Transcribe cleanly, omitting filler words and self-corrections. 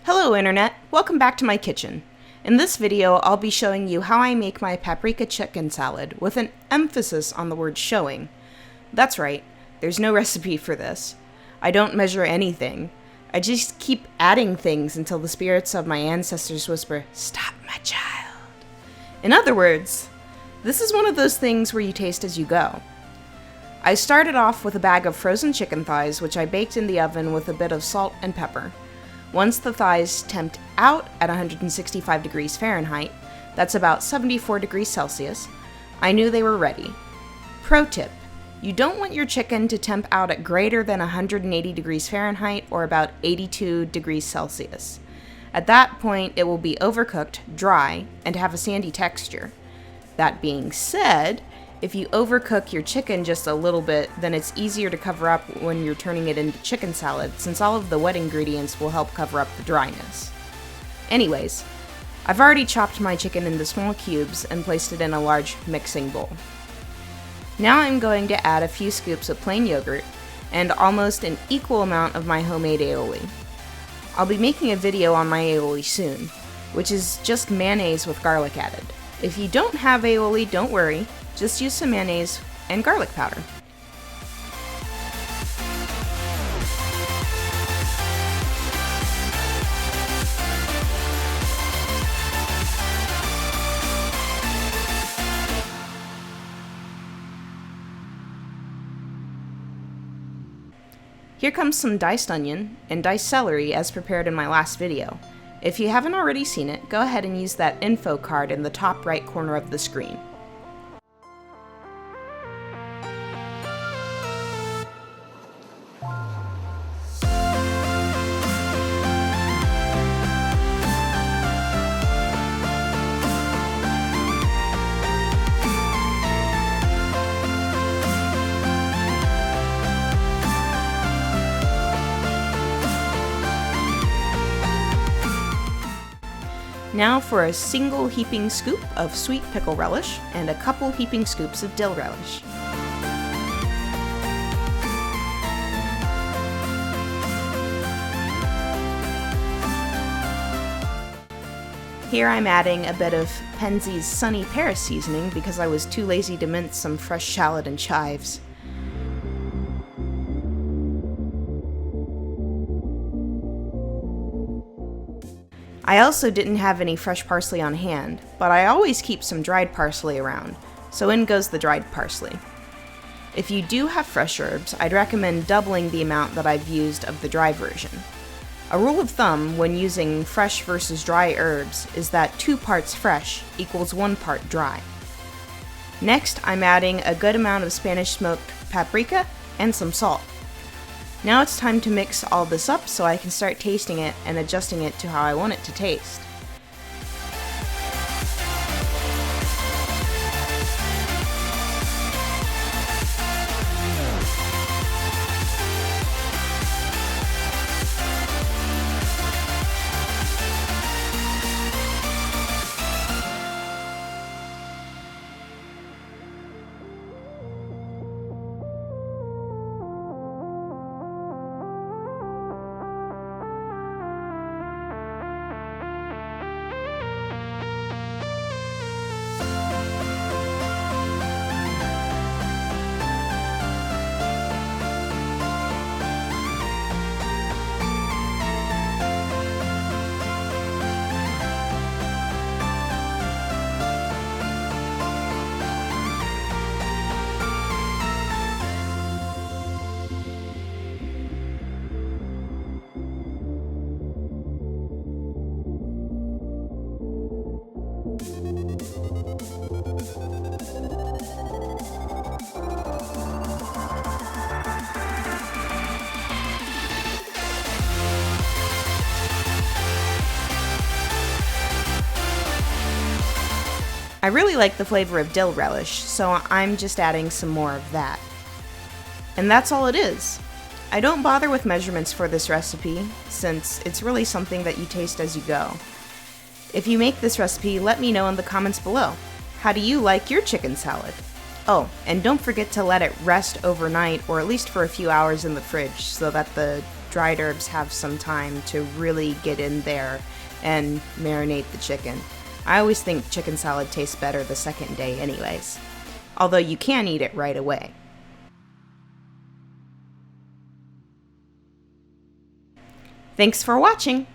Hello Internet, welcome back to my kitchen. In this video, I'll be showing you how I make my paprika chicken salad with an emphasis on the word showing. That's right, there's no recipe for this. I don't measure anything. I just keep adding things until the spirits of my ancestors whisper, "Stop, my child." In other words, this is one of those things where you taste as you go. I started off with a bag of frozen chicken thighs, which I baked in the oven with a bit of salt and pepper. Once the thighs temped out at 165 degrees Fahrenheit, that's about 74 degrees Celsius, I knew they were ready. Pro tip, you don't want your chicken to temp out at greater than 180 degrees Fahrenheit or about 82 degrees Celsius. At that point, it will be overcooked, dry, and have a sandy texture. That being said, if you overcook your chicken just a little bit, then it's easier to cover up when you're turning it into chicken salad, since all of the wet ingredients will help cover up the dryness. Anyways, I've already chopped my chicken into small cubes and placed it in a large mixing bowl. Now I'm going to add a few scoops of plain yogurt and almost an equal amount of my homemade aioli. I'll be making a video on my aioli soon, which is just mayonnaise with garlic added. If you don't have aioli, don't worry. Just use some mayonnaise and garlic powder. Here comes some diced onion and diced celery as prepared in my last video. If you haven't already seen it, go ahead and use that info card in the top right corner of the screen. Now for a single heaping scoop of sweet pickle relish and a couple heaping scoops of dill relish. Here I'm adding a bit of Penzeys Sunny Paris seasoning because I was too lazy to mince some fresh shallot and chives. I also didn't have any fresh parsley on hand, but I always keep some dried parsley around, so in goes the dried parsley. If you do have fresh herbs, I'd recommend doubling the amount that I've used of the dry version. A rule of thumb when using fresh versus dry herbs is that 2 parts fresh equals 1 part dry. Next, I'm adding a good amount of Spanish smoked paprika and some salt. Now it's time to mix all this up so I can start tasting it and adjusting it to how I want it to taste. I really like the flavor of dill relish, so I'm just adding some more of that. And that's all it is. I don't bother with measurements for this recipe, since it's really something that you taste as you go. If you make this recipe, let me know in the comments below. How do you like your chicken salad? Oh, and don't forget to let it rest overnight or at least for a few hours in the fridge so that the dried herbs have some time to really get in there and marinate the chicken. I always think chicken salad tastes better the second day anyways, although you can eat it right away. Thanks for watching!